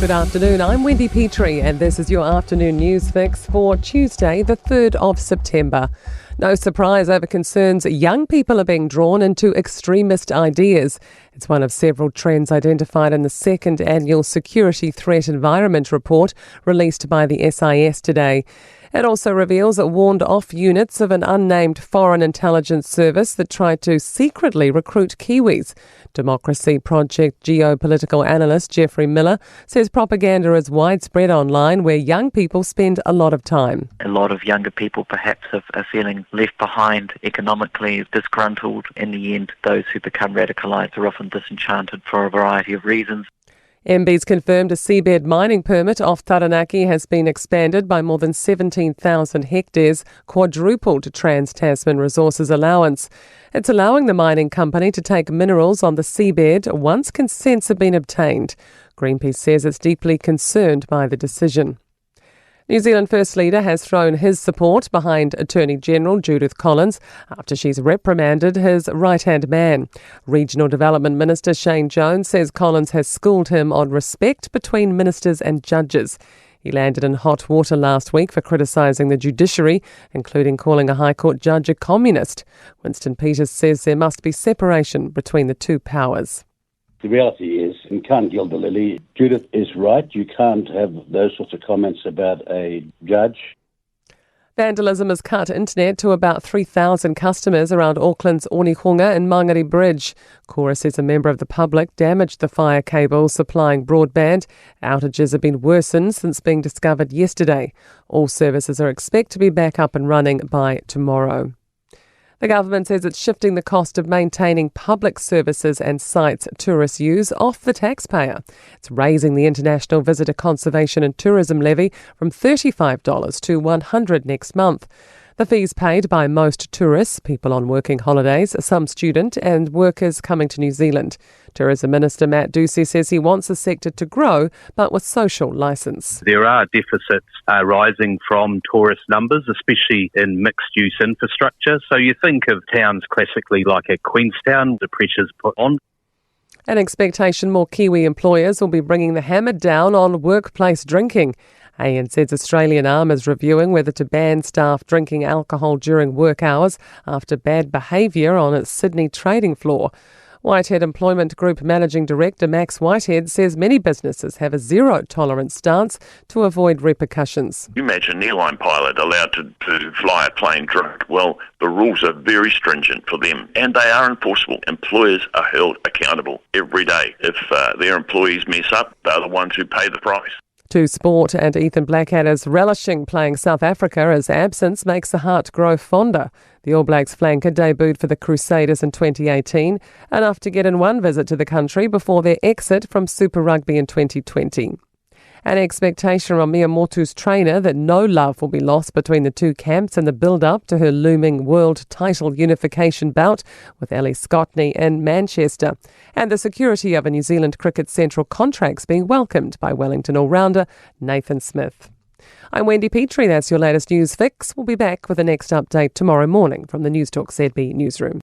Good afternoon, I'm Wendy Petrie and this is your afternoon news fix for Tuesday, the 3rd of September. No surprise over concerns young people are being drawn into extremist ideas. It's one of several trends identified in the second annual Security Threat Environment report released by the SIS today. It also reveals it warned off units of an unnamed foreign intelligence service that tried to secretly recruit Kiwis. Democracy Project geopolitical analyst Geoffrey Miller says propaganda is widespread online where young people spend a lot of time. A lot of younger people perhaps are feeling left behind economically, disgruntled. In the end, those who become radicalised are often disenchanted for a variety of reasons. MB's confirmed a seabed mining permit off Taranaki has been expanded by more than 17,000 hectares, quadrupled Trans-Tasman Resources allowance. It's allowing the mining company to take minerals on the seabed once consents have been obtained. Greenpeace says it's deeply concerned by the decision. New Zealand First Leader has thrown his support behind Attorney General Judith Collins after she's reprimanded his right-hand man. Regional Development Minister Shane Jones says Collins has schooled him on respect between ministers and judges. He landed in hot water last week for criticising the judiciary, including calling a High Court judge a communist. Winston Peters says there must be separation between the two powers. The reality is, you can't gild the lily. Judith is right. You can't have those sorts of comments about a judge. Vandalism has cut internet to about 3,000 customers around Auckland's Onehunga and Mangere Bridge. Cora says a member of the public damaged the fire cable supplying broadband. Outages have been worsened since being discovered yesterday. All services are expected to be back up and running by tomorrow. The government says it's shifting the cost of maintaining public services and sites tourists use off the taxpayer. It's raising the International Visitor Conservation and Tourism levy from $35 to $100 next month. The fees paid by most tourists, people on working holidays, some student and workers coming to New Zealand. Tourism Minister Matt Ducey says he wants the sector to grow, but with social licence. There are deficits rising from tourist numbers, especially in mixed-use infrastructure. So you think of towns classically like a Queenstown, the pressure's put on. An expectation more Kiwi employers will be bringing the hammer down on workplace drinking. ANZ's Australian arm is reviewing whether to ban staff drinking alcohol during work hours after bad behaviour on its Sydney trading floor. Whitehead Employment Group Managing Director Max Whitehead says many businesses have a zero-tolerance stance to avoid repercussions. You imagine an airline pilot allowed to fly a plane drunk. Well, the rules are very stringent for them and they are enforceable. Employers are held accountable every day. If their employees mess up, they're the ones who pay the price. To sport, and Ethan Blackadder's relishing playing South Africa as absence makes the heart grow fonder. The All Blacks flanker debuted for the Crusaders in 2018, enough to get in one visit to the country before their exit from Super Rugby in 2020. An expectation from Miyamoto's trainer that no love will be lost between the two camps in the build-up to her looming world title unification bout with Ellie Scottney in Manchester. And the security of a New Zealand cricket central contracts being welcomed by Wellington all-rounder Nathan Smith. I'm Wendy Petrie, that's your latest news fix. We'll be back with the next update tomorrow morning from the Newstalk ZB newsroom.